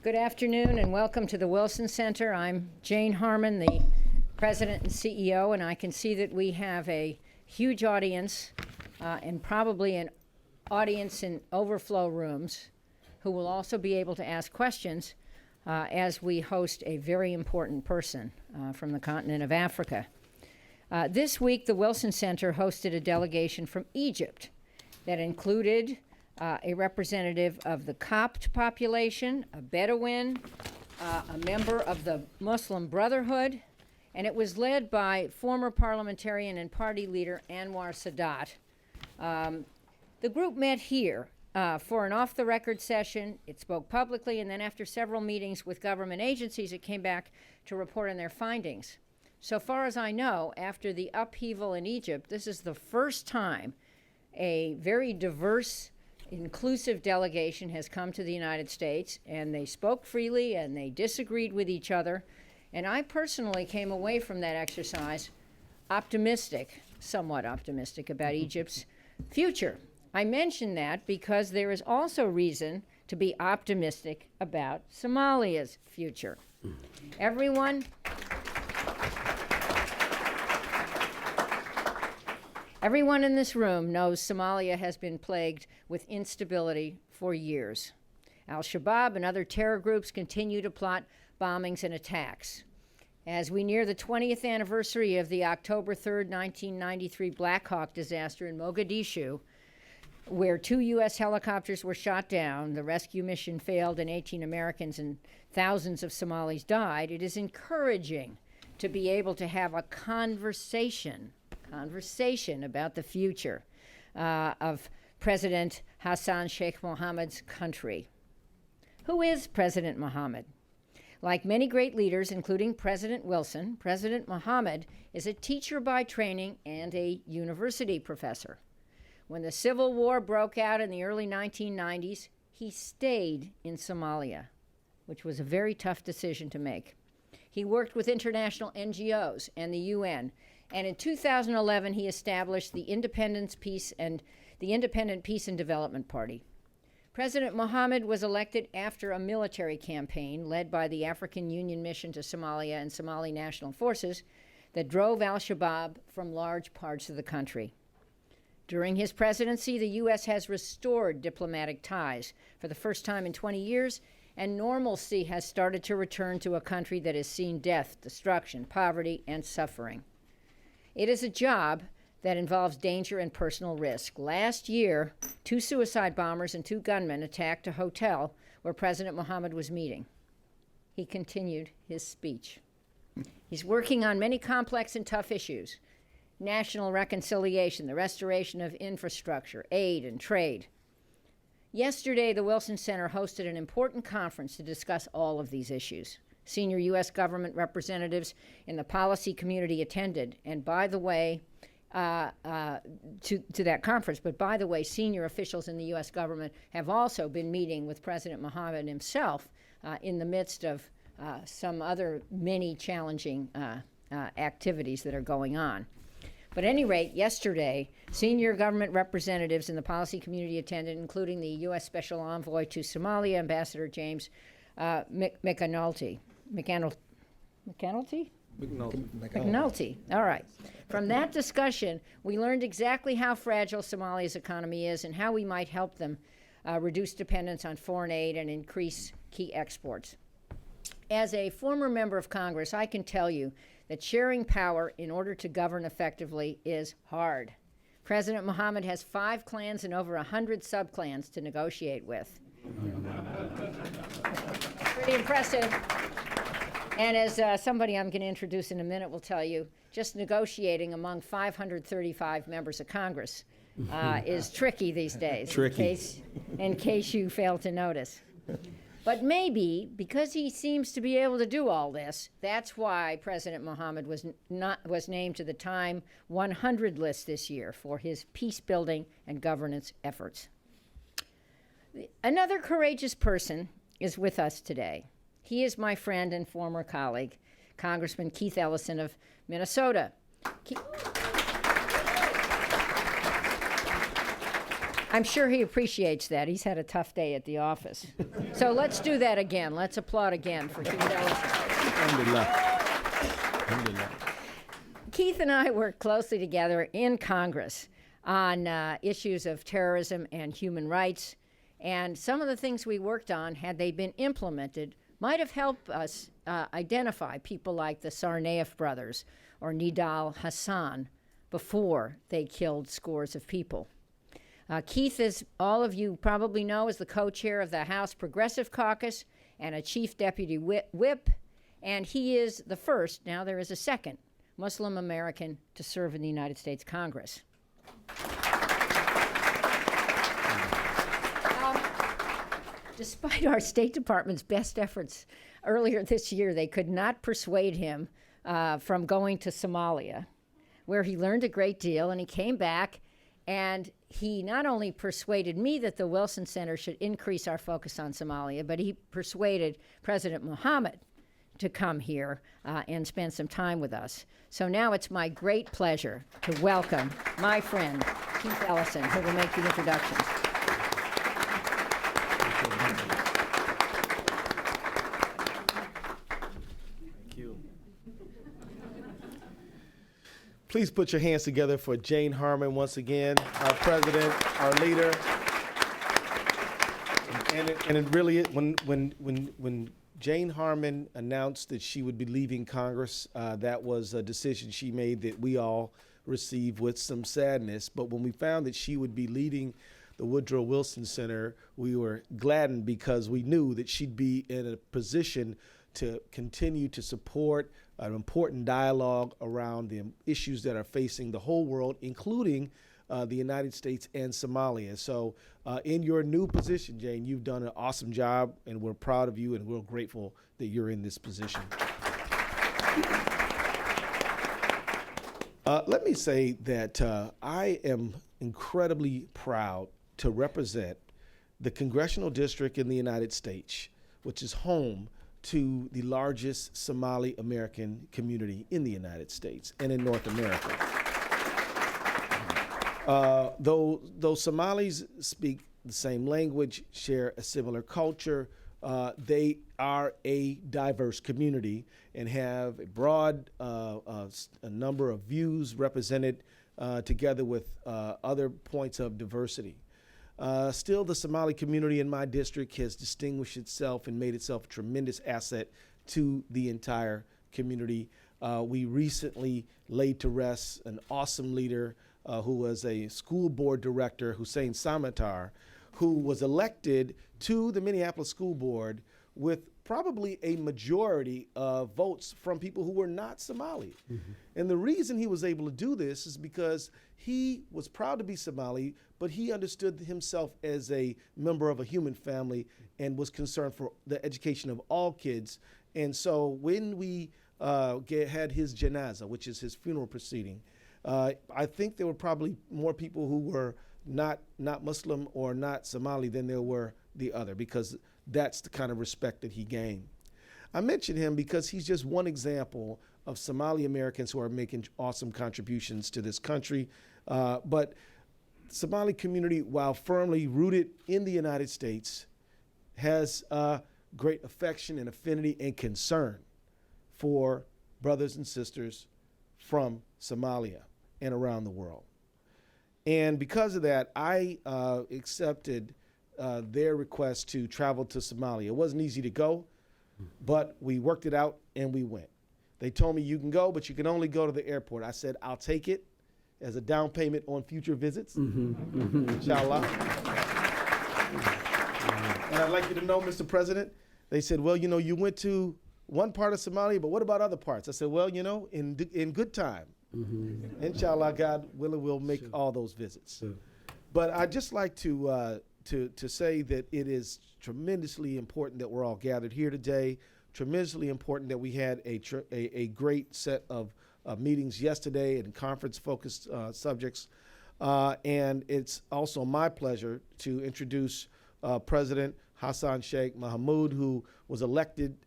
Good afternoon and welcome to the Wilson Center. I'm Jane Harmon, the President and CEO, and I can see that we have a huge audience and probably an audience in overflow rooms who will also be able to ask questions as we host a very important person from the continent of Africa. This week, the Wilson Center hosted a delegation from Egypt that included a representative of the Copt population, a Bedouin, a member of the Muslim Brotherhood, and it was led by former parliamentarian and party leader Anwar Sadat. The group met here for an off-the-record session. It spoke publicly, and then after several meetings with government agencies, it came back to report on their findings. So far as I know, after the upheaval in Egypt, this is the first time a very diverse, inclusive delegation has come to the United States, and they spoke freely and they disagreed with each other. And I personally came away from that exercise optimistic, somewhat optimistic about Egypt's future. I mention that because there is also reason to be optimistic about Somalia's future. Everyone in this room knows Somalia has been plagued with instability for years. Al-Shabaab and other terror groups continue to plot bombings and attacks. As we near the 20th anniversary of the October 3rd, 1993 Black Hawk disaster in Mogadishu, where 2 U.S. helicopters were shot down, the rescue mission failed, and 18 Americans and thousands of Somalis died, it is encouraging to be able to have a conversation about the future of President Hassan Sheikh Mohammud's country. Who is President Mohamud? Like many great leaders, including President Wilson, President Mohamud is a teacher by training and a university professor. When the civil war broke out in the early 1990s, he stayed in Somalia, which was a very tough decision to make. He worked with international NGOs and the UN, and in 2011, he established the Independent Peace and Development Party. President Mohamud was elected after a military campaign led by the African Union Mission to Somalia and Somali National Forces that drove al-Shabaab from large parts of the country. During his presidency, the U.S. has restored diplomatic ties for the first time in 20 years, and normalcy has started to return to a country that has seen death, destruction, poverty, and suffering. It is a job that involves danger and personal risk. Last year, 2 suicide bombers and 2 gunmen attacked a hotel where President Mohamud was meeting. He continued his speech. He's working on many complex and tough issues: national reconciliation, the restoration of infrastructure, aid, and trade. Yesterday, the Wilson Center hosted an important conference to discuss all of these issues. Senior U.S. government representatives in the policy community attended, and by the way, to that conference, but by the way, senior officials in the U.S. government have also been meeting with President Mohamud himself in the midst of some other many challenging activities that are going on. But at any rate, yesterday, senior government representatives in the policy community attended, including the U.S. Special Envoy to Somalia, Ambassador James McAnulty. McNulty. All right. From that discussion, we learned exactly how fragile Somalia's economy is and how we might help them reduce dependence on foreign aid and increase key exports. As a former member of Congress, I can tell you that sharing power in order to govern effectively is hard. President Mohamud has 5 clans and over 100 subclans to negotiate with. Pretty impressive. And as somebody I'm going to introduce in a minute will tell you, just negotiating among 535 members of Congress is tricky these days, in case you fail to notice. But maybe, because he seems to be able to do all this, that's why President Mohamud was named to the Time 100 list this year for his peace-building and governance efforts. Another courageous person is with us today. He is my friend and former colleague, Congressman Keith Ellison of Minnesota. I'm sure he appreciates that. He's had a tough day at the office. So let's do that again. Let's applaud again for Keith Ellison. Alhamdulillah. Keith and I worked closely together in Congress on issues of terrorism and human rights. And some of the things we worked on, had they been implemented, might have helped us identify people like the Tsarnaev brothers or Nidal Hassan before they killed scores of people. Keith, as all of you probably know, is the co-chair of the House Progressive Caucus and a chief deputy whip, and he is the first, now there is a second, Muslim American to serve in the United States Congress. Despite our State Department's best efforts earlier this year, they could not persuade him from going to Somalia, where he learned a great deal, and he came back, and he not only persuaded me that the Wilson Center should increase our focus on Somalia, but he persuaded President Mohamud to come here and spend some time with us. So now it's my great pleasure to welcome my friend, Keith Ellison, who will make the introductions. Please put your hands together for Jane Harmon once again, our president, our leader. And it really, when Jane Harmon announced that she would be leaving Congress, that was a decision she made that we all received with some sadness. But when we found that she would be leading the Woodrow Wilson Center, we were gladdened because we knew that she'd be in a position to continue to support an important dialogue around the issues that are facing the whole world, including the United States and Somalia. So in your new position, Jane, you've done an awesome job, and we're proud of you, and we're grateful that you're in this position. Let me say that I am incredibly proud to represent the congressional district in the United States, which is home to the largest Somali American community in the United States and in North America. Though Somalis speak the same language, share a similar culture, they are a diverse community and have a broad a number of views represented together with other points of diversity. Still, the Somali community in my district has distinguished itself and made itself a tremendous asset to the entire community. We recently laid to rest an awesome leader who was a school board director, Hussein Samatar, who was elected to the Minneapolis School Board with probably a majority of votes from people who were not Somali. Mm-hmm. And the reason he was able to do this is because he was proud to be Somali, but he understood himself as a member of a human family and was concerned for the education of all kids. And so when we had his janazah, which is his funeral proceeding, I think there were probably more people who were not Muslim or not Somali than there were the other, because that's the kind of respect that he gained. I mention him because he's just one example of Somali Americans who are making awesome contributions to this country. But Somali community, while firmly rooted in the United States, has great affection and affinity and concern for brothers and sisters from Somalia and around the world. And because of that, I accepted their request to travel to Somalia. It wasn't easy to go, but we worked it out and we went. They told me, you can go, but you can only go to the airport. I said, I'll take it as a down payment on future visits, inshallah. And I'd like you to know, Mr. President, they said, well, you know, you went to one part of Somalia, but what about other parts? I said, well, you know, in good time. Inshallah, God willing, we'll make all those visits. But I'd just like to say that it is tremendously important that we're all gathered here today, tremendously important that we had a great set of meetings yesterday and conference-focused subjects. And it's also my pleasure to introduce President Hassan Sheikh Mohamud, who was elected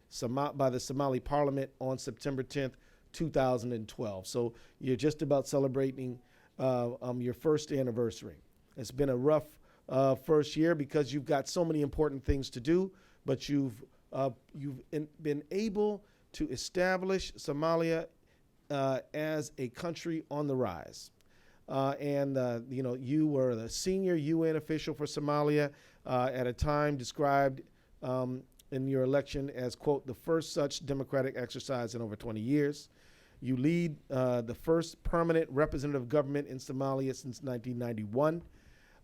by the Somali Parliament on September 10th, 2012. So you're just about celebrating your first anniversary. It's been a rough first year because you've got so many important things to do, but you've been able to establish Somalia as a country on the rise. You were the senior UN official for Somalia at a time described in your election as, quote, the first such democratic exercise in over 20 years. You lead the first permanent representative government in Somalia since 1991.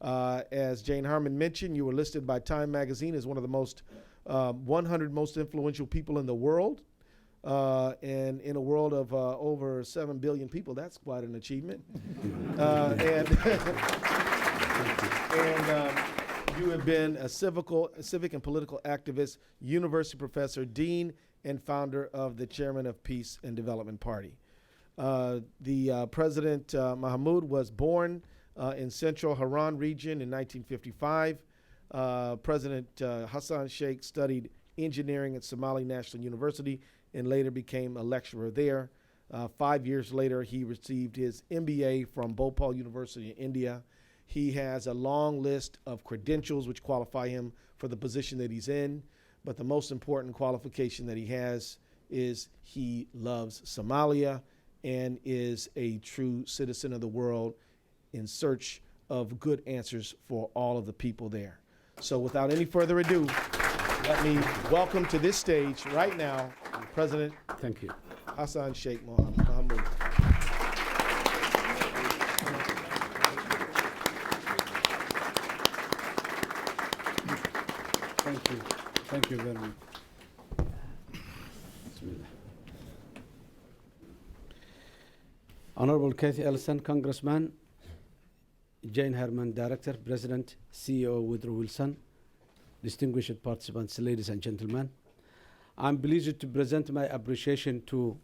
As Jane Harmon mentioned, you were listed by Time magazine as one of the most 100 most influential people in the world. And in a world of over 7 billion people, that's quite an achievement. And you have been a civic and political activist, university professor, dean, and founder of the chairman of Peace and Development Party. The President Mohamud was born in central Haran region in 1955. President Hassan Sheikh studied engineering at Somali National University and later became a lecturer there. 5 years later, he received his MBA from Bhopal University in India. He has a long list of credentials which qualify him for the position that he's in, but the most important qualification that he has is he loves Somalia and is a true citizen of the world in search of good answers for all of the people there. So without any further ado, let me welcome to this stage right now President Thank you. Hassan Sheikh Mohamud. Thank you. Thank you very much. Bismillah. Honorable Kathy Ellison, Congressman, Jane Herman, Director, President, CEO Woodrow Wilson, distinguished participants, ladies and gentlemen. I'm pleased to present my appreciation to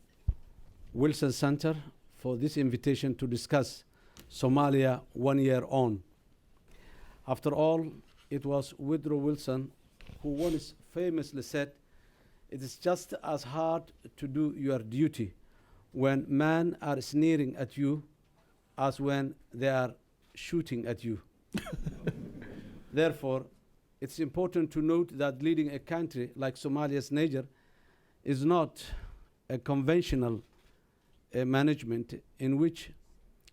Wilson Center for this invitation to discuss Somalia 1 year on. After all, it was Woodrow Wilson who once famously said, "It is just as hard to do your duty when men are sneering at you as when they are shooting at you." Therefore, it's important to note that leading a country like Somalia's Niger is not a conventional management in which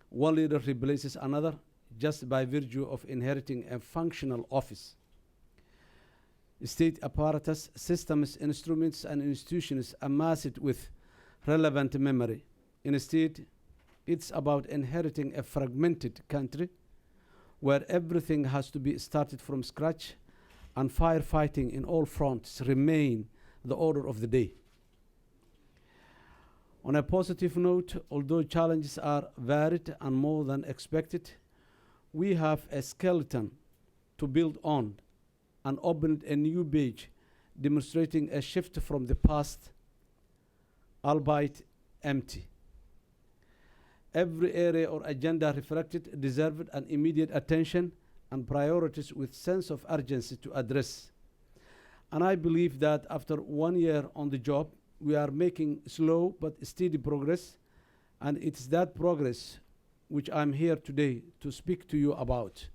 one leader replaces another just by virtue of inheriting a functional office. State apparatus, systems, instruments, and institutions amassed with relevant memory. Instead, it's about inheriting a fragmented country where everything has to be started from scratch and firefighting in all fronts remain the order of the day. On a positive note, although challenges are varied and more than expected, we have a skeleton to build on and opened a new page demonstrating a shift from the past, albeit empty. Every area or agenda reflected deserved an immediate attention and priorities with sense of urgency to address. And I believe that after 1 year on the job, we are making slow but steady progress, and it's that progress which I'm here today to speak to you about.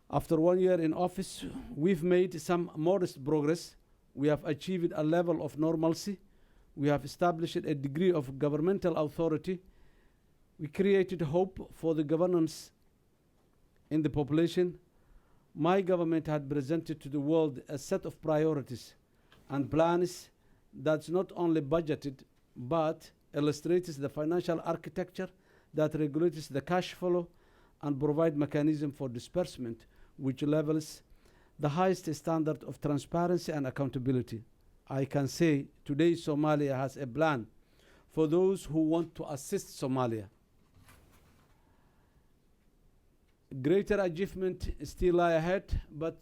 After 1 year in office, we've made some modest progress. We have achieved a level of normalcy. We have established a degree of governmental authority. We created hope for the governance in the population. My government had presented to the world a set of priorities and plans that's not only budgeted, but illustrates the financial architecture that regulates the cash flow and provide mechanism for disbursement, which levels the highest standard of transparency and accountability. I can say today Somalia has a plan for those who want to assist Somalia. Greater achievement still lie ahead, but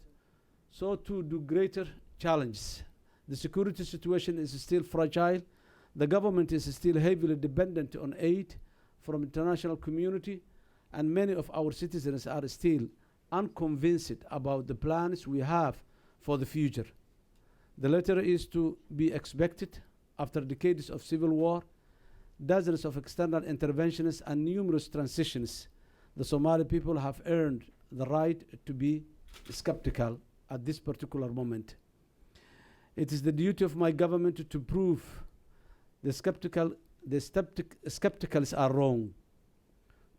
so too do greater challenges. The security situation is still fragile. The government is still heavily dependent on aid from international community, and many of our citizens are still unconvinced about the plans we have for the future. The latter is to be expected after decades of civil war, dozens of external interventions, and numerous transitions. The Somali people have earned the right to be skeptical at this particular moment. It is the duty of my government to prove the skepticals are wrong,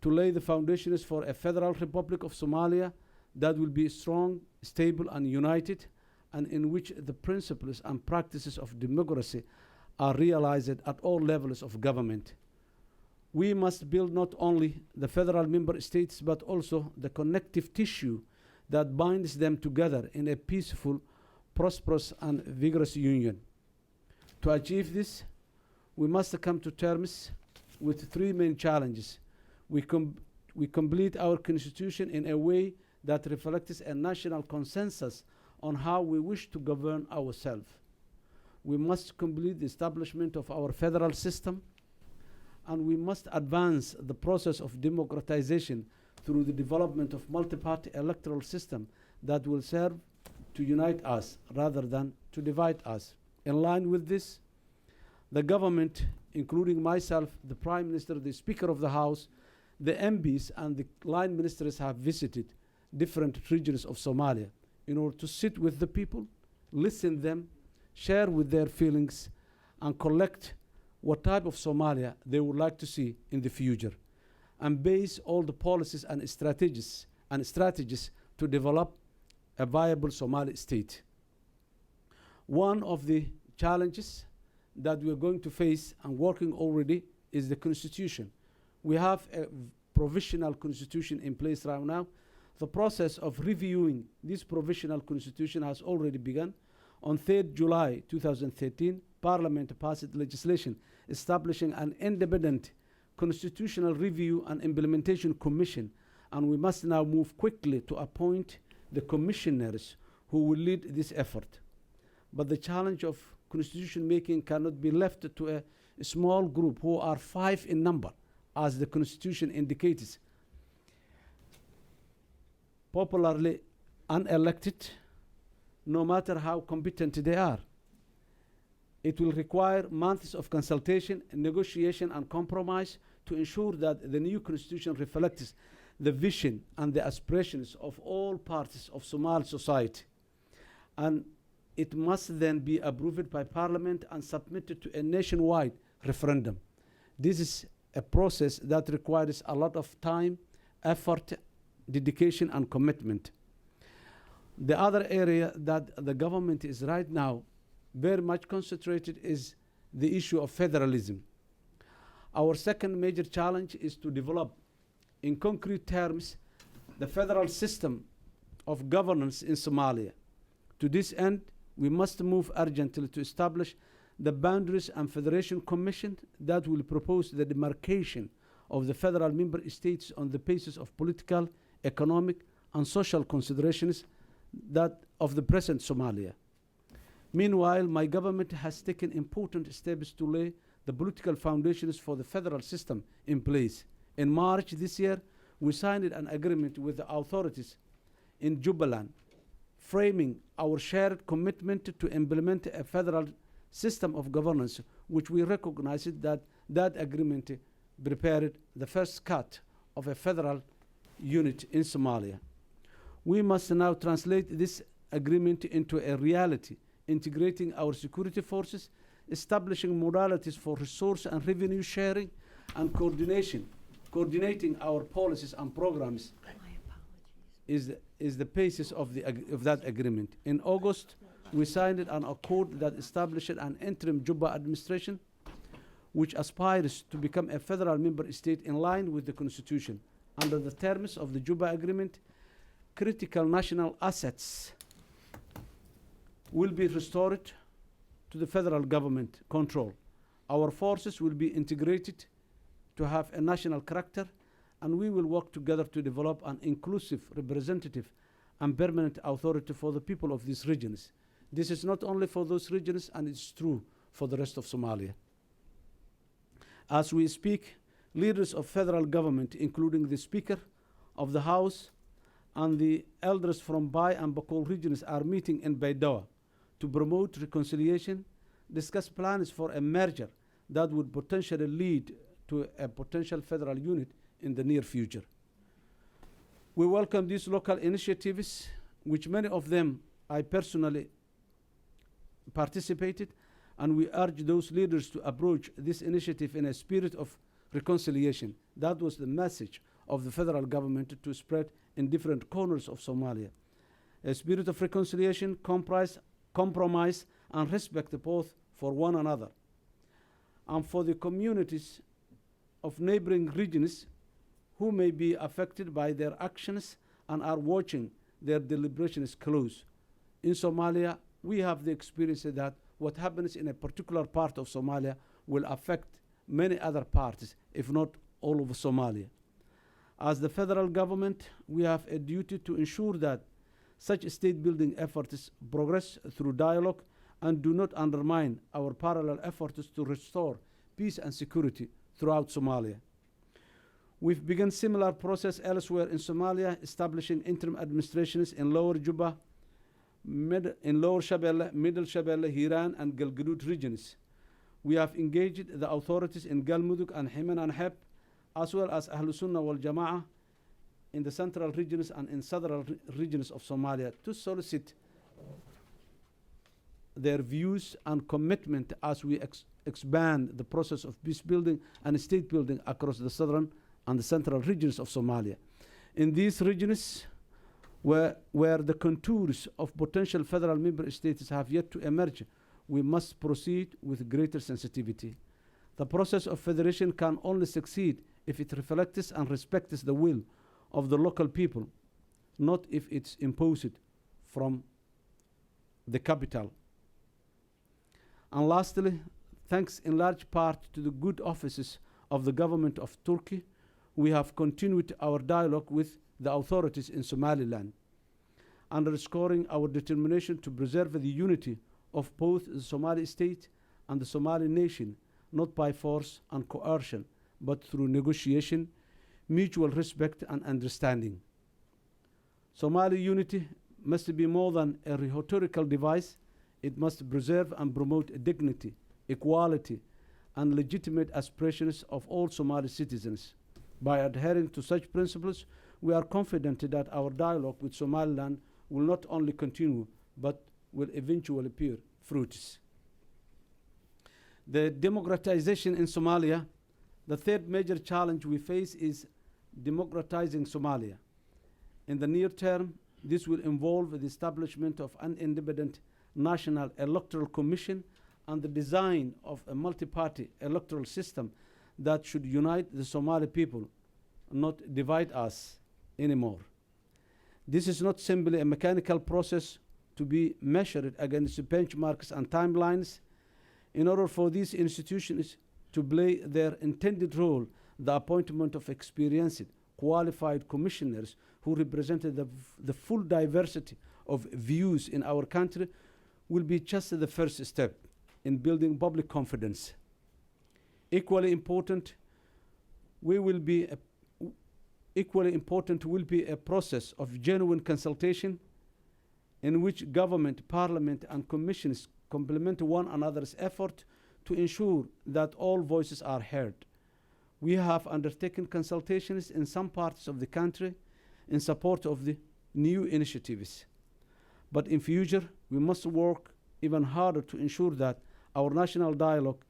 to lay the foundations for a federal republic of Somalia that will be strong, stable, and united, and in which the principles and practices of democracy are realized at all levels of government. We must build not only the federal member states, but also the connective tissue that binds them together in a peaceful, prosperous, and vigorous union. To achieve this, we must come to terms with three main challenges. We complete our constitution in a way that reflects a national consensus on how we wish to govern ourselves. We must complete the establishment of our federal system, and we must advance the process of democratization through the development of multi-party electoral system that will serve to unite us rather than to divide us. In line with this, the government, including myself, the Prime Minister, the Speaker of the House, the MPs, and the line ministers have visited different regions of Somalia in order to sit with the people, listen them, share with their feelings, and collect what type of Somalia they would like to see in the future, and base all the policies and strategies to develop a viable Somali state. One of the challenges that we're going to face and working already is the constitution. We have a provisional constitution in place right now. The process of reviewing this provisional constitution has already begun. On 3rd July 2013, Parliament passed legislation establishing an independent constitutional review and implementation commission, and we must now move quickly to appoint the commissioners who will lead this effort. But the challenge of constitution making cannot be left to a small group who are 5 in number, as the constitution indicates, popularly unelected, no matter how competent they are. It will require months of consultation, negotiation, and compromise to ensure that the new constitution reflects the vision and the aspirations of all parts of Somali society. And it must then be approved by Parliament and submitted to a nationwide referendum. This is a process that requires a lot of time, effort, dedication, and commitment. The other area that the government is right now very much concentrated is the issue of federalism. Our second major challenge is to develop, in concrete terms, the federal system of governance in Somalia. To this end, we must move urgently to establish the Boundaries and Federation Commission that will propose the demarcation of the federal member states on the basis of political, economic, and social considerations that of the present Somalia. Meanwhile, my government has taken important steps to lay the political foundations for the federal system in place. In March this year, we signed an agreement with the authorities in Jubaland, framing our shared commitment to implement a federal system of governance, which we recognized that agreement prepared the first cut of a federal unit in Somalia. We must now translate this agreement into a reality, integrating our security forces, establishing modalities for resource and revenue sharing, and coordinating our policies and programs is the basis of that agreement. In August, we signed an accord that established an interim Juba administration, which aspires to become a federal member state in line with the Constitution. Under the terms of the Juba Agreement, critical national assets will be restored to the federal government control. Our forces will be integrated to have a national character, and we will work together to develop an inclusive, representative, and permanent authority for the people of these regions. This is not only for those regions, and it's true for the rest of Somalia. As we speak, leaders of federal government, including the Speaker of the House and the elders from Bai and Bakol regions, are meeting in Baidoa to promote reconciliation, discuss plans for a merger that would potentially lead to a potential federal unit in the near future. We welcome these local initiatives, which many of them I personally participated, and we urge those leaders to approach this initiative in a spirit of reconciliation. That was the message of the federal government to spread in different corners of Somalia. A spirit of reconciliation, compromise, and respect both for one another. And for the communities of neighboring regions who may be affected by their actions and are watching their deliberations close. In Somalia, we have the experience that what happens in a particular part of Somalia will affect many other parts, if not all of Somalia. As the federal government, we have a duty to ensure that such state-building efforts progress through dialogue and do not undermine our parallel efforts to restore peace and security throughout Somalia. We've begun similar process elsewhere in Somalia, establishing interim administrations in Lower Juba, in Lower Shabelle, Middle Shabelle, Hiran, and Galgaduud regions. We have engaged the authorities in Galmudug and Himan and Heb, as well as Ahlus Sunnah wal Jama'ah in the central regions and in southern regions of Somalia to solicit their views and commitment as we expand the process of peace building and state building across the southern and the central regions of Somalia. In these regions, where the contours of potential federal member states have yet to emerge, we must proceed with greater sensitivity. The process of federation can only succeed if it reflects and respects the will of the local people, not if it's imposed from the capital. And lastly, thanks in large part to the good offices of the government of Turkey, we have continued our dialogue with the authorities in Somaliland, underscoring our determination to preserve the unity of both the Somali state and the Somali nation, not by force and coercion, but through negotiation, mutual respect, and understanding. Somali unity must be more than a rhetorical device. It must preserve and promote dignity, equality, and legitimate aspirations of all Somali citizens. By adhering to such principles, we are confident that our dialogue with Somaliland will not only continue, but will eventually bear fruits. The democratization in Somalia, the third major challenge we face is democratizing Somalia. In the near term, this will involve the establishment of an independent national electoral commission and the design of a multi-party electoral system that should unite the Somali people, not divide us anymore. This is not simply a mechanical process to be measured against benchmarks and timelines. In order for these institutions to play their intended role, the appointment of experienced, qualified commissioners who represented the full diversity of views in our country will be just the first step in building public confidence. Equally important will be a process of genuine consultation in which government, parliament, and commissions complement one another's effort to ensure that all voices are heard. We have undertaken consultations in some parts of the country in support of the new initiatives. But in future, we must work even harder to ensure that our national dialogue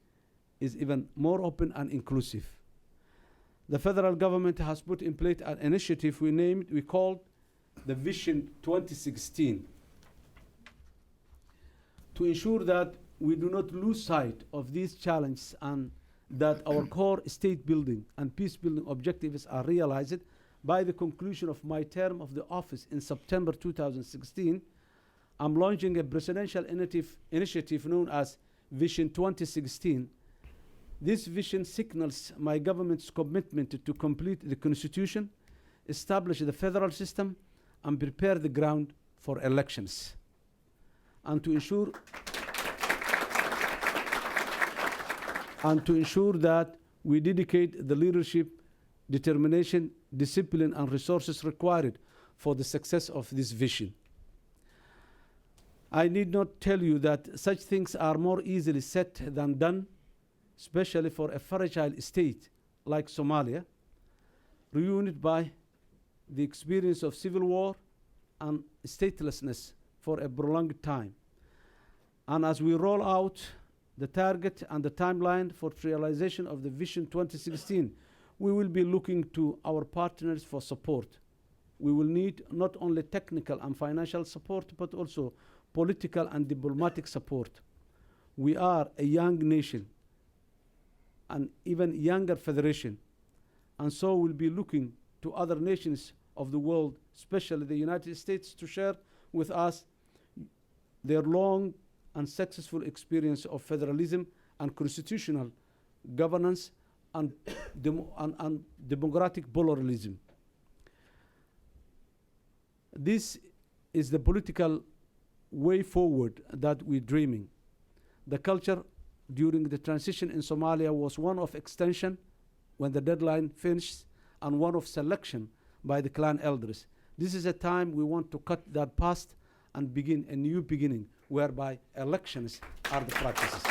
is even more open and inclusive. The federal government has put in place an initiative we called the Vision 2016 to ensure that we do not lose sight of these challenges and that our core state building and peace building objectives are realized. By the conclusion of my term of the office in September 2016, I'm launching a presidential initiative known as Vision 2016. This vision signals my government's commitment to complete the constitution, establish the federal system, and prepare the ground for elections. And to ensure that we dedicate the leadership, determination, discipline, and resources required for the success of this vision. I need not tell you that such things are more easily said than done, especially for a fragile state like Somalia, ruined by the experience of civil war and statelessness for a prolonged time. And as we roll out the target and the timeline for realization of the Vision 2016, we will be looking to our partners for support. We will need not only technical and financial support, but also political and diplomatic support. We are a young nation, an even younger federation, and so we'll be looking to other nations of the world, especially the United States, to share with us their long and successful experience of federalism and constitutional governance and democratic pluralism. This is the political way forward that we're dreaming. The culture during the transition in Somalia was one of extension when the deadline finished, and one of selection by the clan elders. This is a time we want to cut that past and begin a new beginning whereby elections are the practices.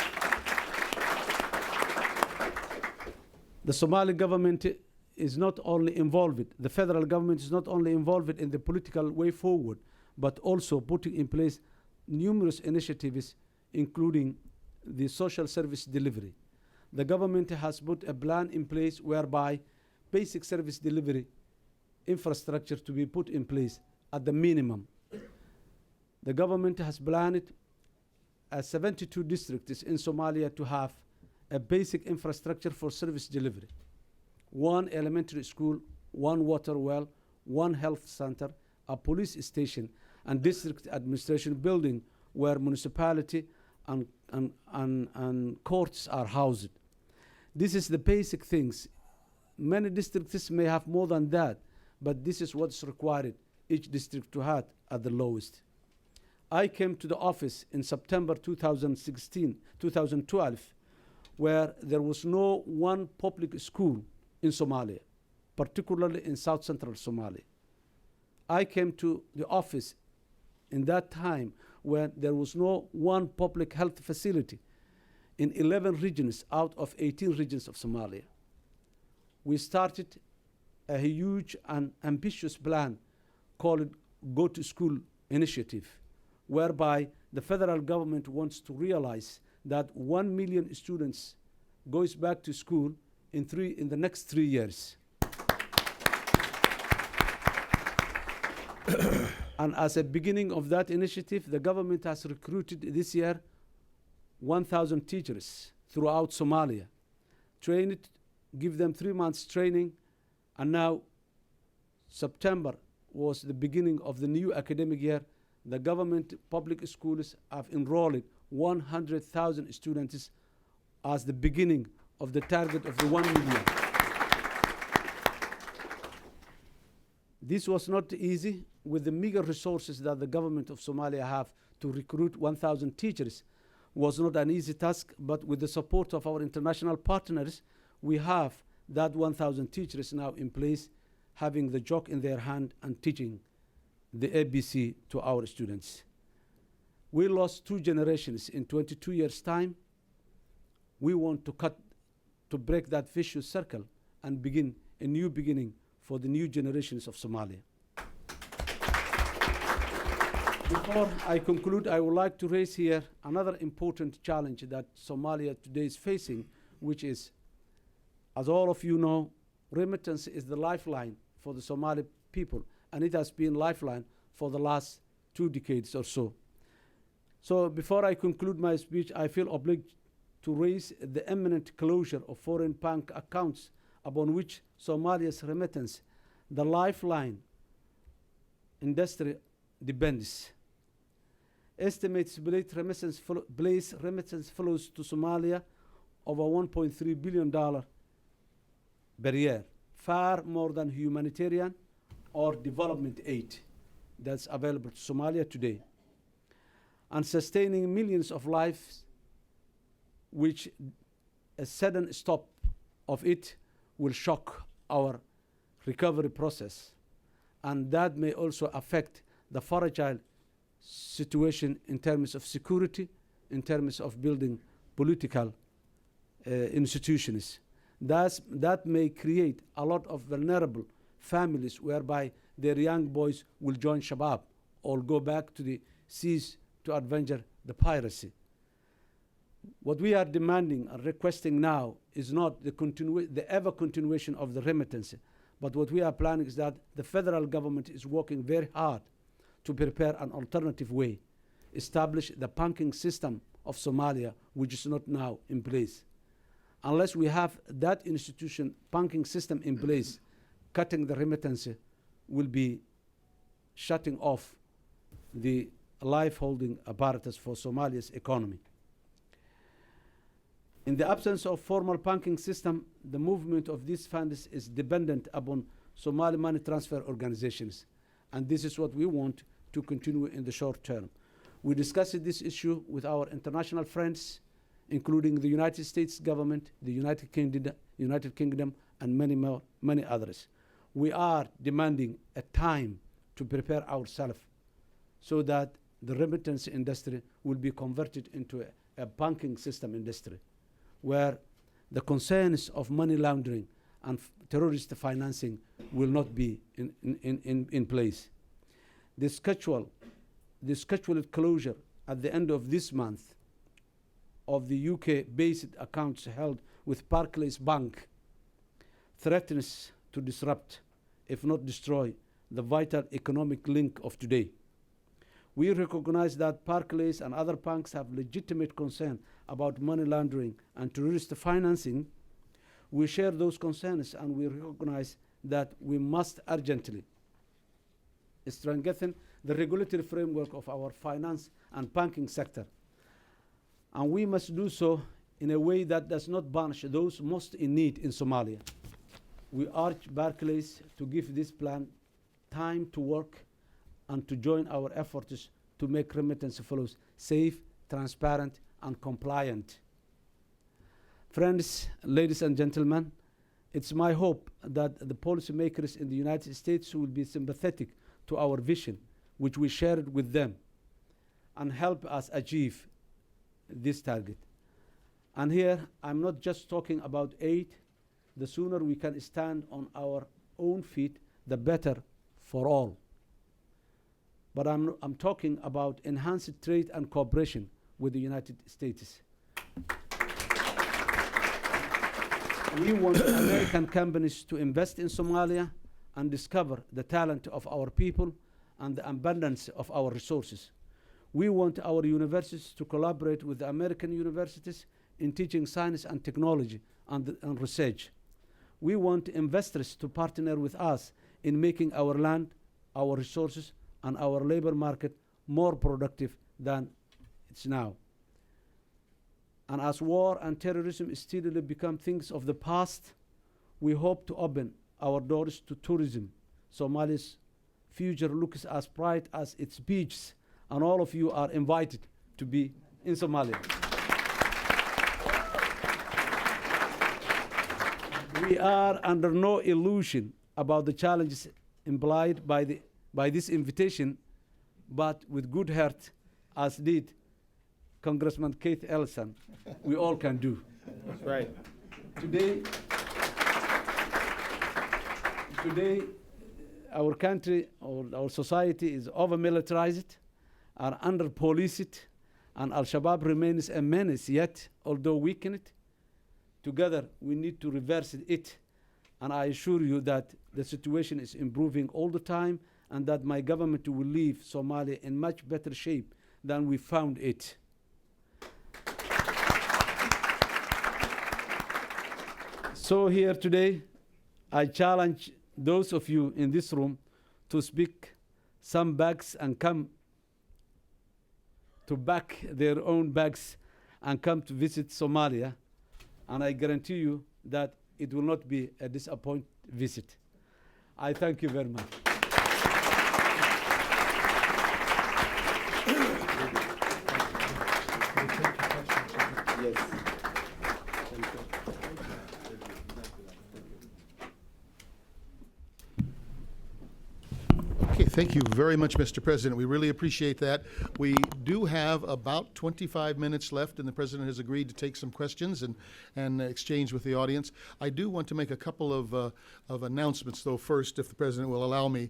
The Somali government is not only involved, the federal government is not only involved in the political way forward, but also putting in place numerous initiatives, including the social service delivery. The government has put a plan in place whereby basic service delivery infrastructure to be put in place at the minimum. The government has planned 72 districts in Somalia to have a basic infrastructure for service delivery. 1 elementary school, 1 water well, 1 health center, a police station, and district administration building where municipality and courts are housed. This is the basic things. Many districts may have more than that, but this is what's required each district to have at the lowest. I came to the office in September 2012, where there was no one public school in Somalia, particularly in South Central Somalia. I came to the office in that time when there was no one public health facility in 11 regions out of 18 regions of Somalia. We started a huge and ambitious plan called Go to School Initiative, whereby the federal government wants to realize that 1 million students goes back to school in the next 3 years. And as a beginning of that initiative, the government has recruited this year 1,000 teachers throughout Somalia, trained, give them 3 months training, and now September was the beginning of the new academic year. The government public schools have enrolled 100,000 students as the beginning of the target of the 1 million. This was not easy with the meager resources that the government of Somalia have to recruit 1,000 teachers. Was not an easy task, but with the support of our international partners, we have that 1,000 teachers now in place, having the chalk in their hand and teaching the ABC to our students. We lost 2 generations in 22 years' time. We want to break that vicious circle and begin a new beginning for the new generations of Somalia. Before I conclude, I would like to raise here another important challenge that Somalia today is facing, which is, as all of you know, remittance is the lifeline for the Somali people, and it has been lifeline for the last 2 decades or so. So before I conclude my speech, I feel obliged to raise the imminent closure of foreign bank accounts upon which Somalia's remittance, the lifeline industry, depends. Estimates place remittance flows to Somalia over $1.3 billion per year, far more than humanitarian or development aid that's available to Somalia today, and sustaining millions of lives, which a sudden stop of it will shock our recovery process, and that may also affect the fragile situation in terms of security, in terms of building political institutions. That may create a lot of vulnerable families whereby their young boys will join Shabab or go back to the seas to adventure the piracy. What we are demanding and requesting now is not the ever continuation of the remittance, but what we are planning is that the federal government is working very hard to prepare an alternative way, establish the banking system of Somalia, which is not now in place. Unless we have that institution, banking system in place, cutting the remittance will be shutting off the life-holding apparatus for Somalia's economy. In the absence of formal banking system, the movement of these funds is dependent upon Somali money transfer organizations. And this is what we want to continue in the short term. We discussed this issue with our international friends, including the United States government, the United Kingdom, and many others. We are demanding a time to prepare ourselves so that the remittance industry will be converted into a banking system industry, where the concerns of money laundering and terrorist financing will not be in place. The scheduled closure at the end of this month of the UK-based accounts held with Barclays Bank threatens to disrupt, if not destroy, the vital economic link of today. We recognize that Barclays and other banks have legitimate concern about money laundering and terrorist financing. We share those concerns, and we recognize that we must urgently strengthen the regulatory framework of our finance and banking sector. And we must do so in a way that does not punish those most in need in Somalia. We urge Barclays to give this plan time to work and to join our efforts to make remittance flows safe, transparent, and compliant. Friends, ladies and gentlemen, it's my hope that the policymakers in the United States will be sympathetic to our vision, which we shared with them, and help us achieve this target. And here, I'm not just talking about aid. The sooner we can stand on our own feet, the better for all. But I'm talking about enhanced trade and cooperation with the United States. We want American companies to invest in Somalia and discover the talent of our people and the abundance of our resources. We want our universities to collaborate with the American universities in teaching science and technology and research. We want investors to partner with us in making our land, our resources, and our labor market more productive than it's now. And as war and terrorism steadily become things of the past, we hope to open our doors to tourism. Somalia's future looks as bright as its beaches, and all of you are invited to be in Somalia. We are under no illusion about the challenges implied by this invitation, but with good heart, as did Congressman Keith Ellison, we all can do. That's right. Today, our country or our society is over-militarized and under-policed, and Al-Shabaab remains a menace, yet, although weakened, together we need to reverse it. And I assure you that the situation is improving all the time, and that my government will leave Somalia in much better shape than we found it. So here today, I challenge those of you in this room to speak some bags and come to pack their own bags and come to visit Somalia. And I guarantee you that it will not be a disappointing visit. I thank you very much. Yes. Okay, thank you very much, Mr. President. We really appreciate that. We do have about 25 minutes left, and the President has agreed to take some questions and exchange with the audience. I do want to make a couple of announcements, though, first, if the President will allow me.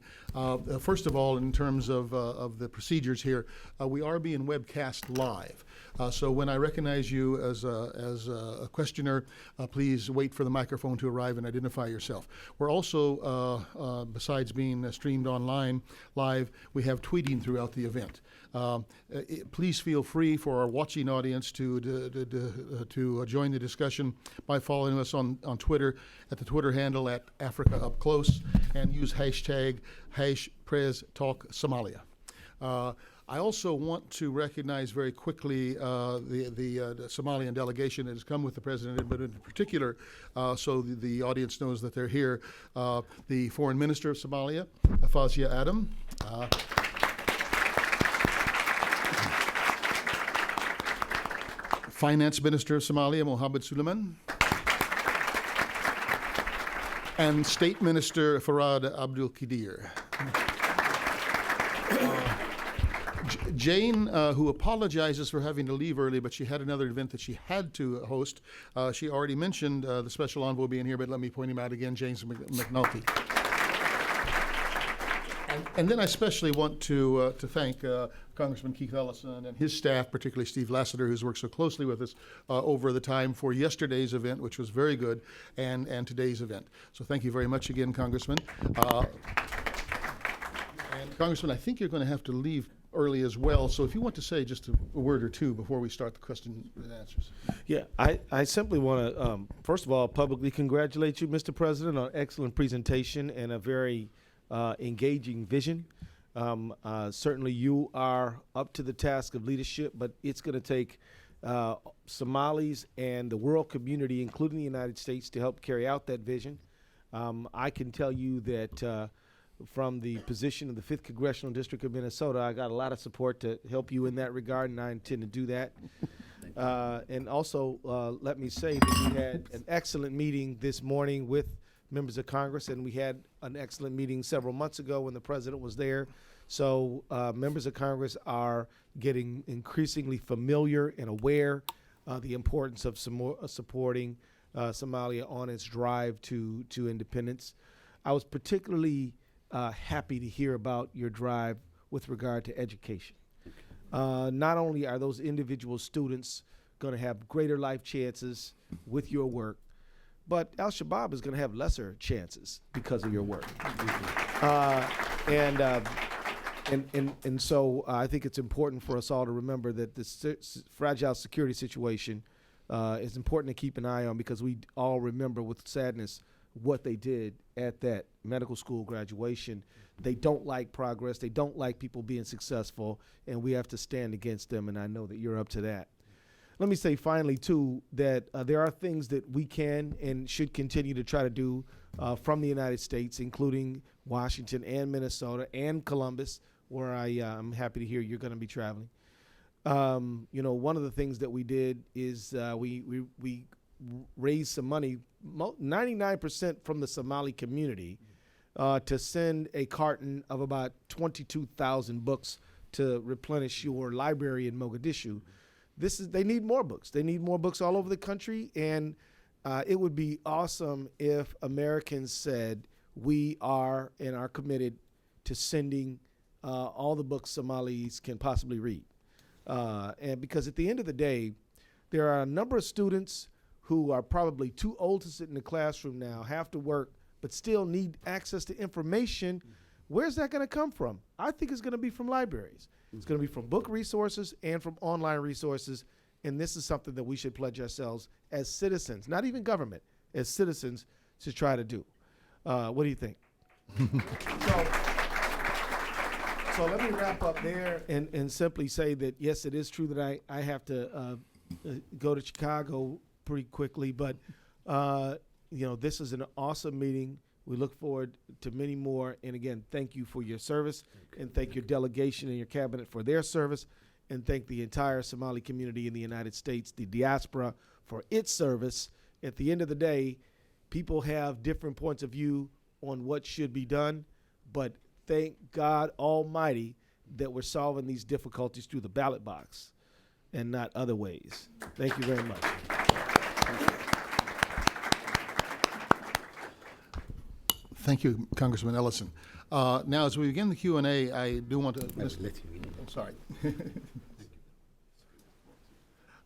First of all, in terms of the procedures here, we are being webcast live. So when I recognize you as a questioner, please wait for the microphone to arrive and identify yourself. We're also, besides being streamed online live, we have tweeting throughout the event. Please feel free for our watching audience to join the discussion by following us on Twitter at the Twitter handle at Africa Up Close, and use hashtag #PresTalkSomalia. I also want to recognize very quickly the Somalian delegation that has come with the President, but in particular, so the audience knows that they're here, the Foreign Minister of Somalia, Fazia Adam, Finance Minister of Somalia, Mohamud Suleiman, and State Minister Farad Abdul Kadir. Jane, who apologizes for having to leave early, but she had another event that she had to host. She already mentioned the special envoy being here, but let me point him out again, James McNulty. And then I especially want to thank Congressman Keith Ellison and his staff, particularly Steve Lassiter, who's worked so closely with us over the time for yesterday's event, which was very good, and today's event. So thank you very much again, Congressman. And Congressman, I think you're going to have to leave early as well. So if you want to say just a word or two before we start the question and answers. Yeah, I simply want to, first of all, publicly congratulate you, Mr. President, on an excellent presentation and a very engaging vision. Certainly you are up to the task of leadership, but it's going to take Somalis and the world community, including the United States, to help carry out that vision. I can tell you that from the position of the 5th Congressional District of Minnesota, I got a lot of support to help you in that regard, and I intend to do that. And also, let me say that we had an excellent meeting this morning with members of Congress, and we had an excellent meeting several months ago when the President was there. So members of Congress are getting increasingly familiar and aware the importance of supporting Somalia on its drive to independence. I was particularly happy to hear about your drive with regard to education. Not only are those individual students going to have greater life chances with your work, but Al-Shabaab is going to have lesser chances because of your work. And so I think it's important for us all to remember that this fragile security situation is important to keep an eye on, because we all remember with sadness what they did at that medical school graduation. They don't like progress. They don't like people being successful, and we have to stand against them, and I know that you're up to that. Let me say finally, too, that there are things that we can and should continue to try to do from the United States, including Washington and Minnesota and Columbus, where I'm happy to hear you're going to be traveling. One of the things that we did is we raised some money, 99% from the Somali community, to send a carton of about 22,000 books to replenish your library in Mogadishu. They need more books. They need more books all over the country, and it would be awesome if Americans said we are and are committed to sending all the books Somalis can possibly read. And because at the end of the day, there are a number of students who are probably too old to sit in the classroom now, have to work, but still need access to information. Where's that going to come from? I think it's going to be from libraries. It's going to be from book resources and from online resources, and this is something that we should pledge ourselves as citizens, not even government, as citizens, to try to do. What do you think? So let me wrap up there and simply say that, yes, it is true that I have to go to Chicago pretty quickly, but this is an awesome meeting. We look forward to many more. And again, thank you for your service, and thank your delegation and your cabinet for their service, and thank the entire Somali community in the United States, the diaspora, for its service. At the end of the day, people have different points of view on what should be done, but thank God Almighty that we're solving these difficulties through the ballot box and not other ways. Thank you very much. Thank you, Congressman Ellison. Now, as we begin the Q&A, I do want to... I'm sorry.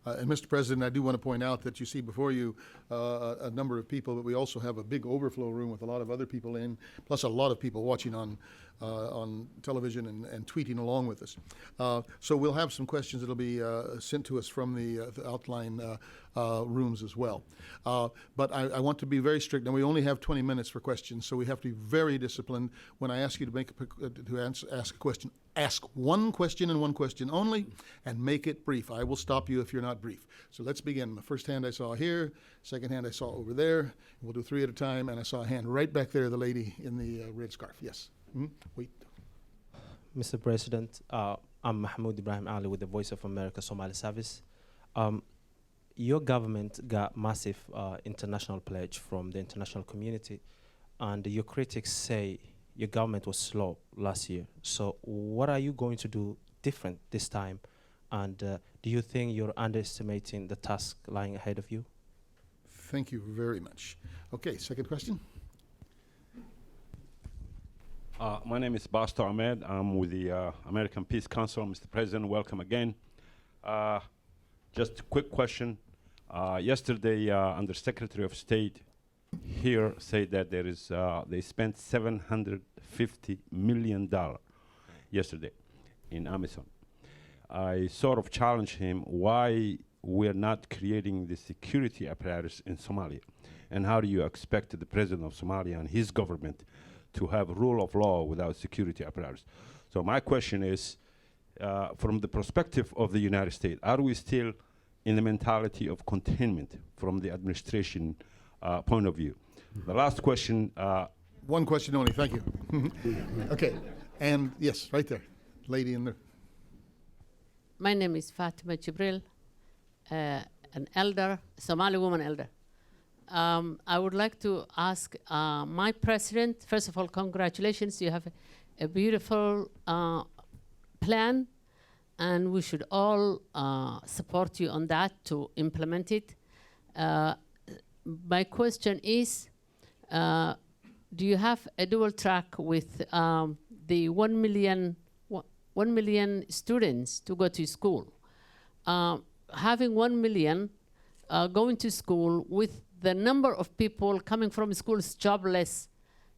And Mr. President, I do want to point out that you see before you a number of people, but we also have a big overflow room with a lot of other people in, plus a lot of people watching on television and tweeting along with us. So we'll have some questions that'll be sent to us from the outline rooms as well. But I want to be very strict. Now, we only have 20 minutes for questions, so we have to be very disciplined. When I ask you to ask a question, ask one question and one question only, and make it brief. I will stop you if you're not brief. So let's begin. The first hand I saw here, second hand I saw over there. We'll do three at a time, and I saw a hand right back there, the lady in the red scarf. Yes. Wait. Mr. President, I'm Mohamud Ibrahim Ali with the Voice of America Somali Service. Your government got massive international pledge from the international community, and your critics say your government was slow last year. So what are you going to do different this time? And do you think you're underestimating the task lying ahead of you? Thank you very much. Okay, second question. My name is Bastor Ahmed. I'm with the American Peace Council. Mr. President, welcome again. Just a quick question. Yesterday, Undersecretary of State here said that there is they spent $750 million yesterday in Amazon. I sort of challenged him why we're not creating the security apparatus in Somalia, and how do you expect the president of Somalia and his government to have rule of law without security apparatus? So my question is, from the perspective of the United States, are we still in the mentality of containment from the administration point of view? The last question. One question only, thank you. Okay, and yes, right there, lady in there. My name is Fatima Jibril, an elder, Somali woman elder. I would like to ask my president, first of all, congratulations, you have a beautiful plan, and we should all support you on that to implement it. My question is, do you have a dual track with the 1 million students to go to school? Having 1 million going to school with the number of people coming from schools jobless,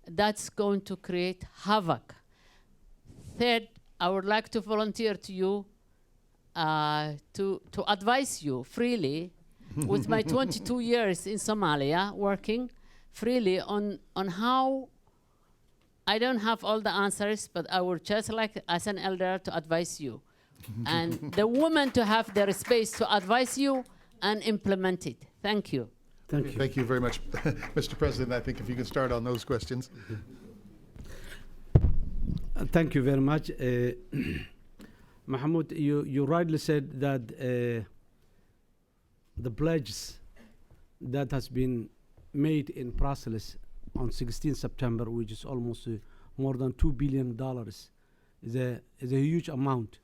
that's going to create havoc. Third, I would like to volunteer to you to advise you freely with my 22 years in Somalia working freely on how I don't have all the answers, but I would just like as an elder to advise you. And the women to have their space to advise you and implement it. Thank you. Thank you. Thank you very much, Mr. President. I think if you could start on those questions. Thank you very much. Mohamud, you rightly said that the pledges that has been made in Brussels on 16 September, which is almost more than $2 billion, is a huge amount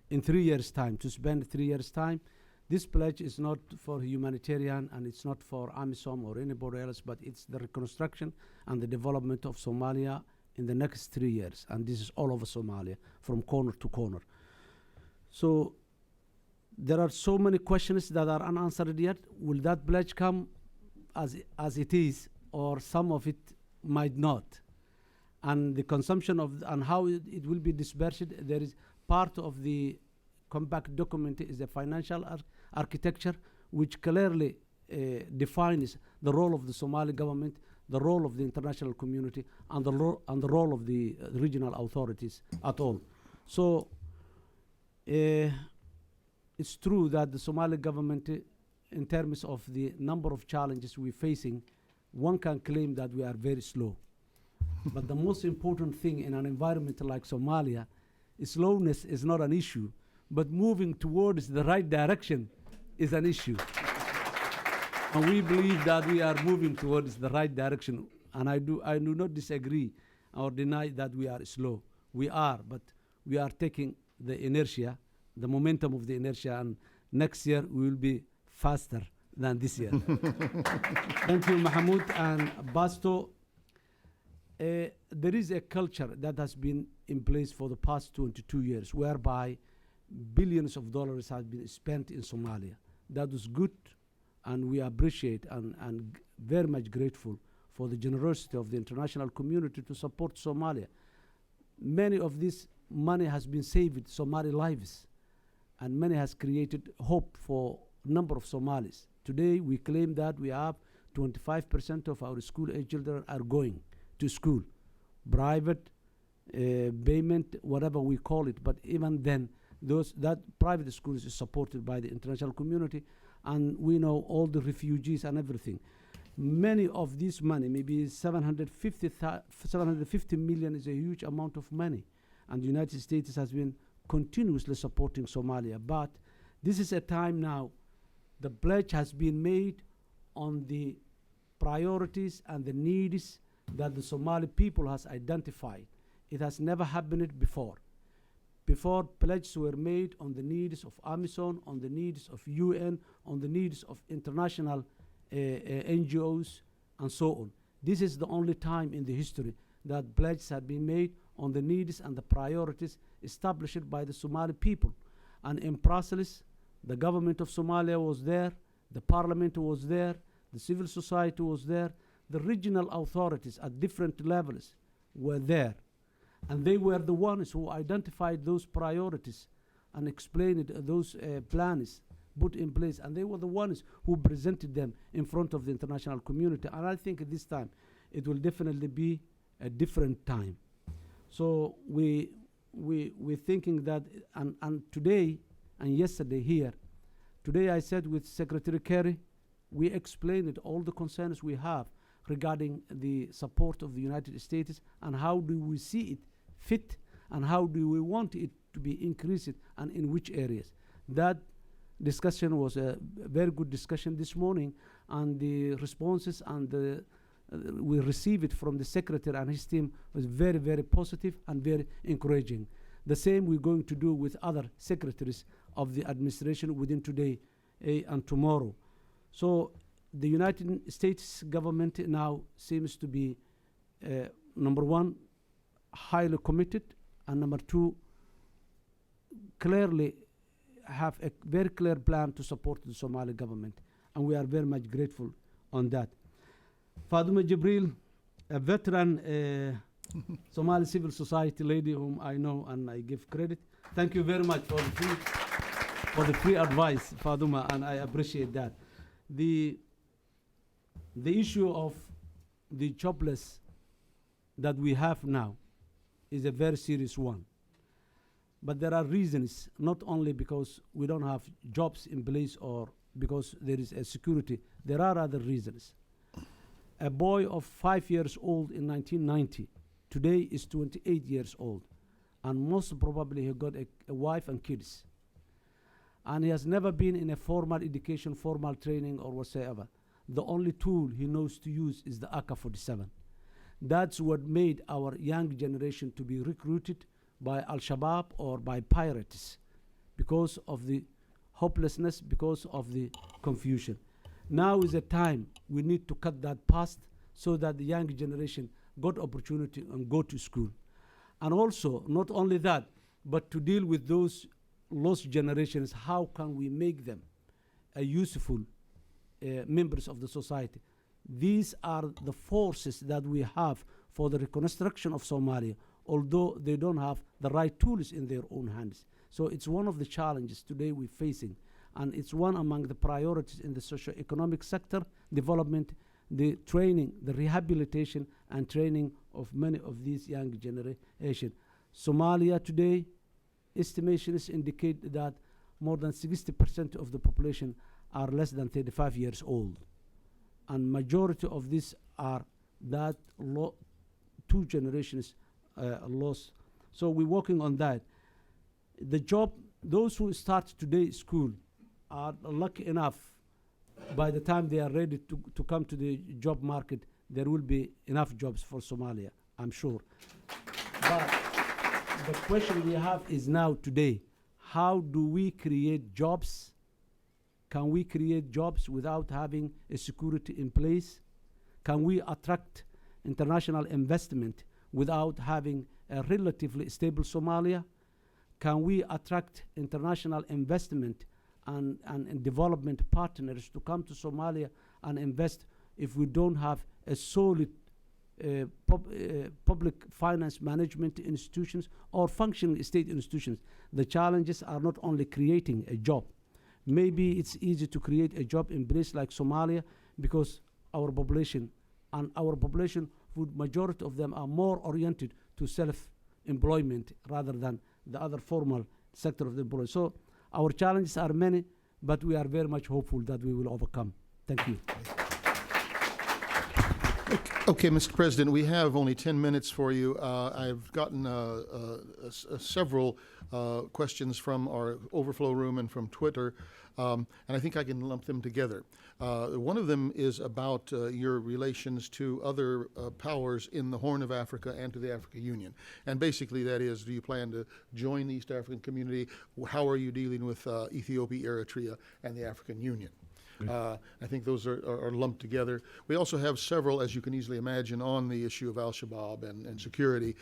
in 3 years' time, to spend 3 years' time. This pledge is not for humanitarian, and it's not for AMISOM or anybody else, but it's the reconstruction and the development of Somalia in the next 3 years. And this is all over Somalia, from corner to corner. So there are so many questions that are unanswered yet. Will that pledge come as it is, or some of it might not? And the consumption of, and how it will be dispersed, there is part of the compact document is the financial architecture, which clearly defines the role of the Somali government, the role of the international community, and the role of the regional authorities at all. So it's true that the Somali government, in terms of the number of challenges we're facing, one can claim that we are very slow. But the most important thing in an environment like Somalia, slowness is not an issue, but moving towards the right direction is an issue. And we believe that we are moving towards the right direction. And I do not disagree or deny that we are slow. We are, but we are taking the inertia, the momentum of the inertia, and next year we will be faster than this year. Thank you, Mohamud and Basto. There is a culture that has been in place for the past 22 years, whereby billions of dollars have been spent in Somalia. That was good, and we appreciate and very much grateful for the generosity of the international community to support Somalia. Many of this money has been saved Somali lives, and many has created hope for a number of Somalis. Today, we claim that we have 25% of our school-age children are going to school, private, payment, whatever we call it. But even then, that private schools is supported by the international community, and we know all the refugees and everything. Many of this money, maybe 750 million is a huge amount of money, and the United States has been continuously supporting Somalia. But this is a time now, the pledge has been made on the priorities and the needs that the Somali people has identified. It has never happened before. Before, pledges were made on the needs of AMISOM, on the needs of UN, on the needs of international NGOs, and so on. This is the only time in the history that pledges have been made on the needs and the priorities established by the Somali people. And in Brussels, the government of Somalia was there, the parliament was there, the civil society was there, the regional authorities at different levels were there. And they were the ones who identified those priorities and explained those plans put in place. And they were the ones who presented them in front of the international community. And I think at this time, it will definitely be a different time. So we're thinking that, and today and yesterday here, today I said with Secretary Kerry, we explained all the concerns we have regarding the support of the United States and how do we see it fit and how do we want it to be increased and in which areas. That discussion was a very good discussion this morning, and the responses and we received it from the Secretary and his team was very, very positive and very encouraging. The same we're going to do with other secretaries of the administration within today and tomorrow. So the United States government now seems to be, number one, highly committed, and number two, clearly have a very clear plan to support the Somali government, and we are very much grateful on that. Faduma Jibril, a veteran Somali civil society lady whom I know and I give credit. Thank you very much for the free advice, Faduma, and I appreciate that. The issue of the jobless that we have now is a very serious one. But there are reasons, not only because we don't have jobs in place or because there is a security. There are other reasons. A boy of 5 years old in 1990 today is 28 years old, and most probably he got a wife and kids. And he has never been in a formal education, formal training or whatsoever. The only tool he knows to use is the AK-47. That's what made our young generation to be recruited by Al-Shabaab or by pirates because of the hopelessness, because of the confusion. Now is the time we need to cut that past so that the young generation got opportunity and go to school. And also, not only that, but to deal with those lost generations, how can we make them a useful members of the society? These are the forces that we have for the reconstruction of Somalia, although they don't have the right tools in their own hands. So it's one of the challenges today we're facing, and it's one among the priorities in the socio-economic sector development, the training, the rehabilitation and training of many of these young generation. Somalia today, estimations indicate that more than 60% of the population are less than 35 years old. And majority of these are that two generations lost. So we're working on that. The job, those who start today school are lucky enough, by the time they are ready to come to the job market, there will be enough jobs for Somalia, I'm sure. the question we have is now today, how do we create jobs? Can we create jobs without having a security in place? Can we attract international investment without having a relatively stable Somalia? Can we attract international investment and development partners to come to Somalia and invest if we don't have a solid public finance management institutions or functioning state institutions? The challenges are not only creating a job. Maybe it's easy to create a job in place like Somalia because our population would majority of them are more oriented to self-employment rather than the other formal sector of the employment. So our challenges are many, but we are very much hopeful that we will overcome. Thank you. Okay, Mr. President, we have only 10 minutes for you. I've gotten several questions from our overflow room and from Twitter, and I think I can lump them together. One of them is about your relations to other powers in the Horn of Africa and to the African Union. And basically that is, do you plan to join the East African community? How are you dealing with Ethiopia, Eritrea, and the African Union? I think those are lumped together. We also have several, as you can easily imagine, on the issue of al-Shabaab and security.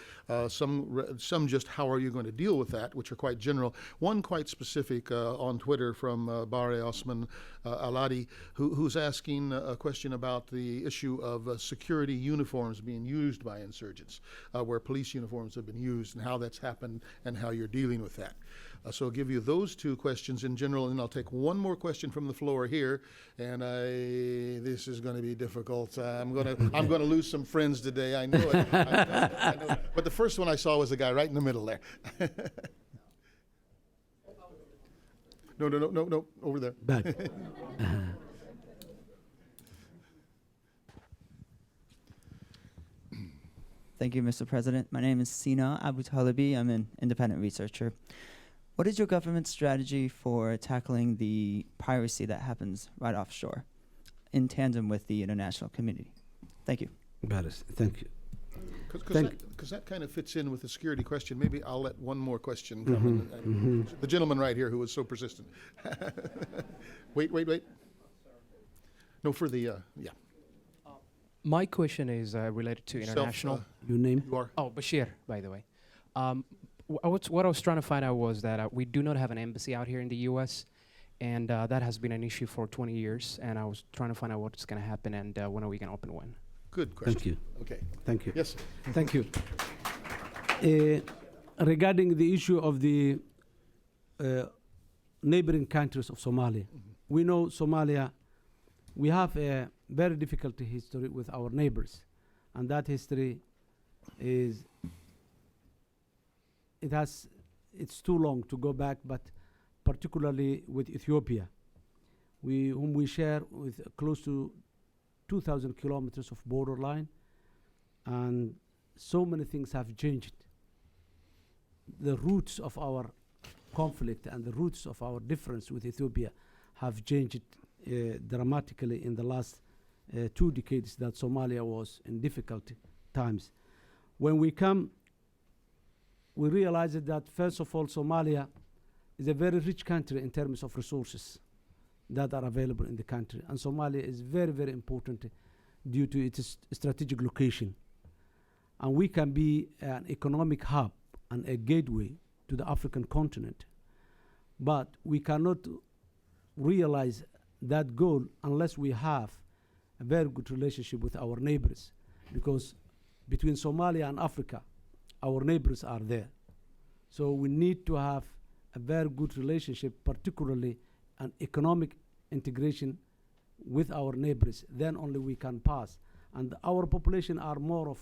Some just how are you going to deal with that, which are quite general. One quite specific on Twitter from Bare Osman Aladi, who's asking a question about the issue of security uniforms being used by insurgents, where police uniforms have been used and how that's happened and how you're dealing with that. So I'll give you those two questions in general, and I'll take one more question from the floor here. And this is going to be difficult. I'm going to lose some friends today. I know it. I know it. But the first one I saw was the guy right in the middle there. No, over there. Back. Thank you, Mr. President. My name is Sina Abu Talibi. I'm an independent researcher. What is your government's strategy for tackling the piracy that happens right offshore in tandem with the international community? Thank you. Thank you. Because that kind of fits in with the security question. Maybe I'll let one more question come in. The gentleman right here who was so persistent. Wait. No, for the, yeah. My question is related to international. Your name? You are? Oh, Bashir, by the way. What I was trying to find out was that we do not have an embassy out here in the U.S., and that has been an issue for 20 years, and I was trying to find out what's going to happen and when are we going to open one. Good question. Thank you. Okay. Thank you. Yes. Thank you. Regarding the issue of the neighboring countries of Somalia, we know Somalia, we have a very difficult history with our neighbors, and that history is, it's too long to go back, but particularly with Ethiopia, whom we share with close to 2,000 kilometers of borderline, and so many things have changed. The roots of our conflict and the roots of our difference with Ethiopia have changed dramatically in the last 2 decades that Somalia was in difficult times. When we come, we realized that first of all, Somalia is a very rich country in terms of resources that are available in the country. And Somalia is very, very important due to its strategic location. And we can be an economic hub and a gateway to the African continent. But we cannot realize that goal unless we have a very good relationship with our neighbors, because between Somalia and Africa, our neighbors are there. So we need to have a very good relationship, particularly an economic integration with our neighbors. Then only we can pass. And our population are more of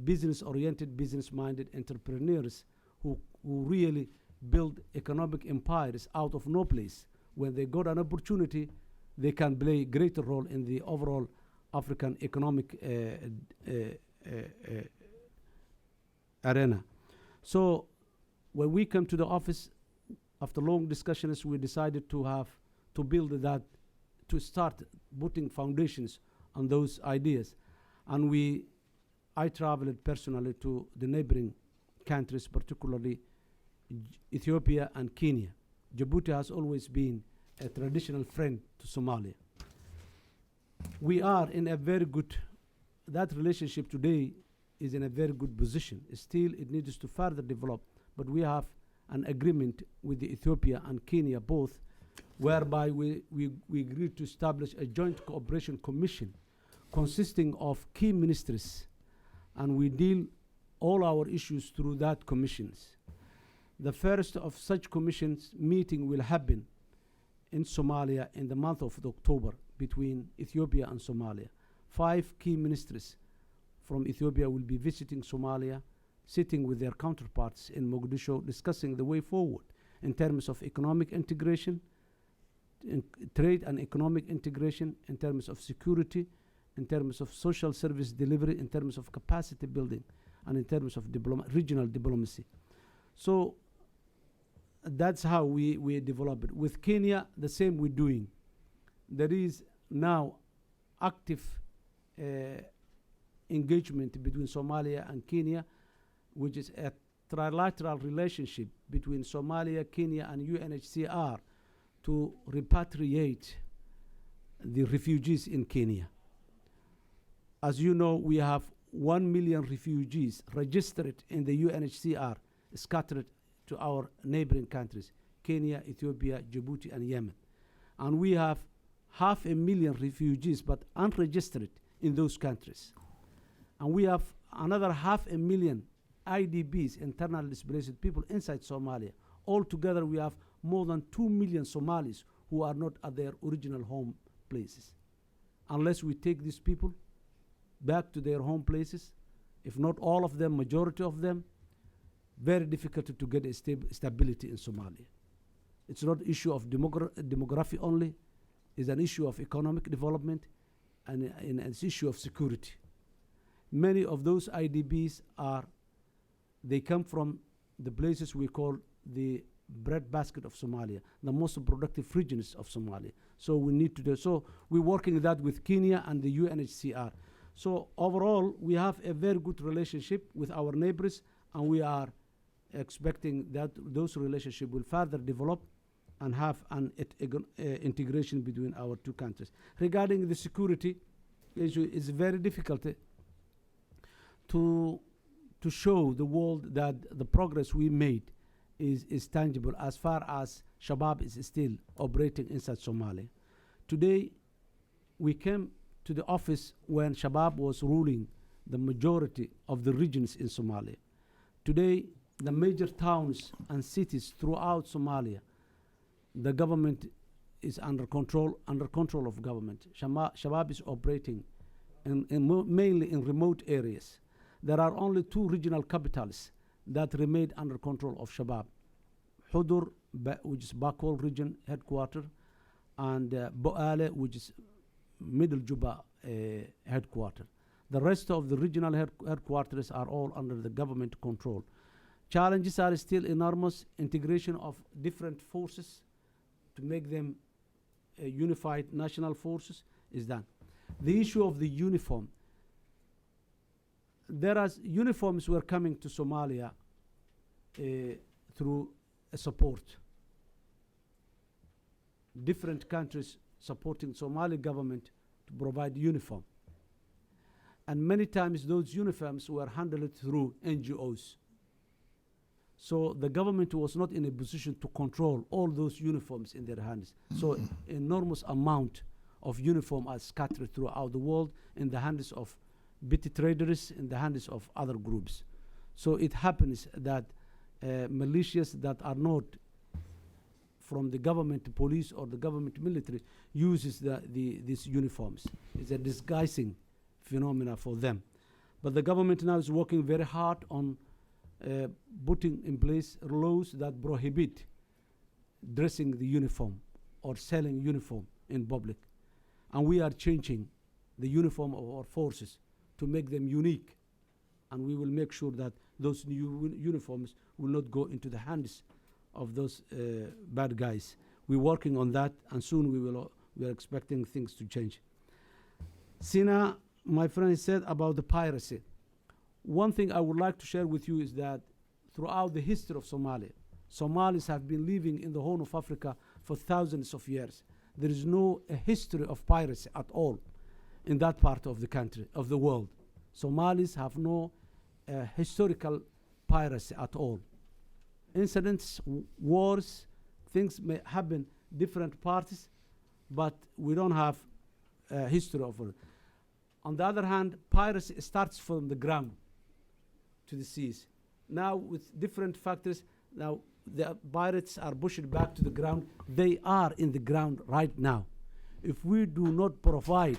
business-oriented, business-minded entrepreneurs who really build economic empires out of no place. When they got an opportunity, they can play a greater role in the overall African economic arena. So when we come to the office, after long discussions, we decided to build that, to start putting foundations on those ideas. And I traveled personally to the neighboring countries, particularly Ethiopia and Kenya. Djibouti has always been a traditional friend to Somalia. We are in a very good, that relationship today is in a very good position. Still, it needs to further develop, but we have an agreement with the Ethiopia and Kenya both, whereby we agreed to establish a joint cooperation commission consisting of key ministries, and we deal all our issues through that commissions. The first of such commissions meeting will happen in Somalia in the month of October between Ethiopia and Somalia. 5 key ministries from Ethiopia will be visiting Somalia, sitting with their counterparts in Mogadishu, discussing the way forward in terms of economic integration, in trade and economic integration, in terms of security, in terms of social service delivery, in terms of capacity building, and in terms of regional diplomacy. So that's how we develop it. With Kenya, the same we're doing. There is now active engagement between Somalia and Kenya, which is a trilateral relationship between Somalia, Kenya, and UNHCR to repatriate the refugees in Kenya. As you know, we have 1 million refugees registered in the UNHCR, scattered to our neighboring countries, Kenya, Ethiopia, Djibouti, and Yemen. And we have 500,000 refugees, but unregistered in those countries. And we have another 500,000 IDPs, internally displaced people, inside Somalia. Altogether, we have more than 2 million Somalis who are not at their original home places. Unless we take these people back to their home places, if not all of them, majority of them, very difficult to get a stability in Somalia. It's not an issue of demography only, it's an issue of economic development, and it's an issue of security. Many of those IDPs they come from the places we call the breadbasket of Somalia, the most productive regions of Somalia. So we need to do, so we're working that with Kenya and the UNHCR. So overall, we have a very good relationship with our neighbors, and we are expecting that those relationships will further develop and have an integration between our two countries. Regarding the security issue, it's very difficult to show the world that the progress we made is tangible as far as Shabab is still operating inside Somalia. Today, we came to the office when Shabab was ruling the majority of the regions in Somalia. Today, the major towns and cities throughout Somalia, the government is under control of government. Shabab is operating mainly in remote areas. There are only 2 regional capitals that remain under control of Shabab. Hudur, which is Bakol region headquarter, and Boale, which is Middle Juba headquarter. The rest of the regional headquarters are all under the government control. Challenges are still enormous. Integration of different forces to make them unified national forces is done. The issue of the uniform. Uniforms were coming to Somalia through a support. Different countries supporting Somali government to provide uniform. And many times those uniforms were handled through NGOs. So the government was not in a position to control all those uniforms in their hands. So enormous amount of uniform are scattered throughout the world in the hands of petty traders, in the hands of other groups. So it happens that militias that are not from the government police or the government military uses these uniforms. It's a disguising phenomena for them. But the government now is working very hard on putting in place laws that prohibit dressing the uniform or selling uniform in public. And we are changing the uniform of our forces to make them unique. And we will make sure that those new uniforms will not go into the hands of those bad guys. We're working on that, and soon we are expecting things to change. Sina, my friend, said about the piracy. One thing I would like to share with you is that throughout the history of Somalia. Somalis have been living in the Horn of Africa for thousands of years. There is no history of piracy at all in that part of the country, of the world. Somalis have no historical piracy at all. Incidents, wars, things may happen different parties, but we don't have a history of it. On the other hand, piracy starts from the ground to the seas. Now, with different factors, now the pirates are pushed back to the ground. They are in the ground right now. If we do not provide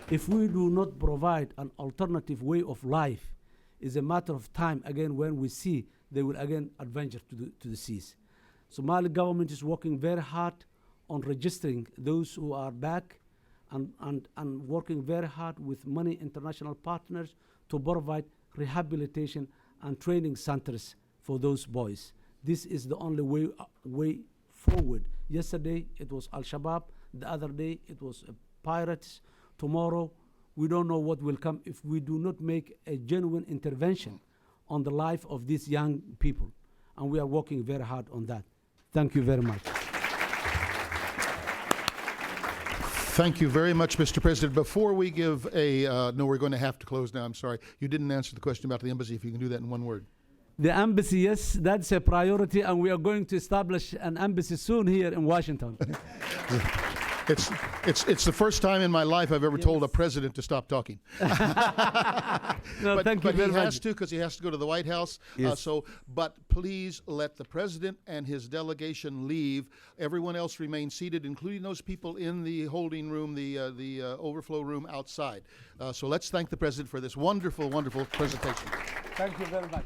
an alternative way of life, it's a matter of time again when we see they will again adventure to the seas. Somali government is working very hard on registering those who are back and working very hard with many international partners to provide rehabilitation and training centers for those boys. This is the only way forward. Yesterday it was Al-Shabaab, the other day it was pirates. Tomorrow we don't know what will come if we do not make a genuine intervention on the life of these young people. And we are working very hard on that. Thank you very much. Thank you very much, Mr. President. Before we give a, no, we're going to have to close now, I'm sorry. You didn't answer the question about the embassy, if you can do that in one word. The embassy, yes, that's a priority, and we are going to establish an embassy soon here in Washington. It's the first time in my life I've ever told a president to stop talking. No, thank you very much. But he has to, because he has to go to the White House. Yes. But please let the president and his delegation leave. Everyone else remain seated, including those people in the holding room, the overflow room outside. So let's thank the president for this wonderful, wonderful presentation. Thank you very much.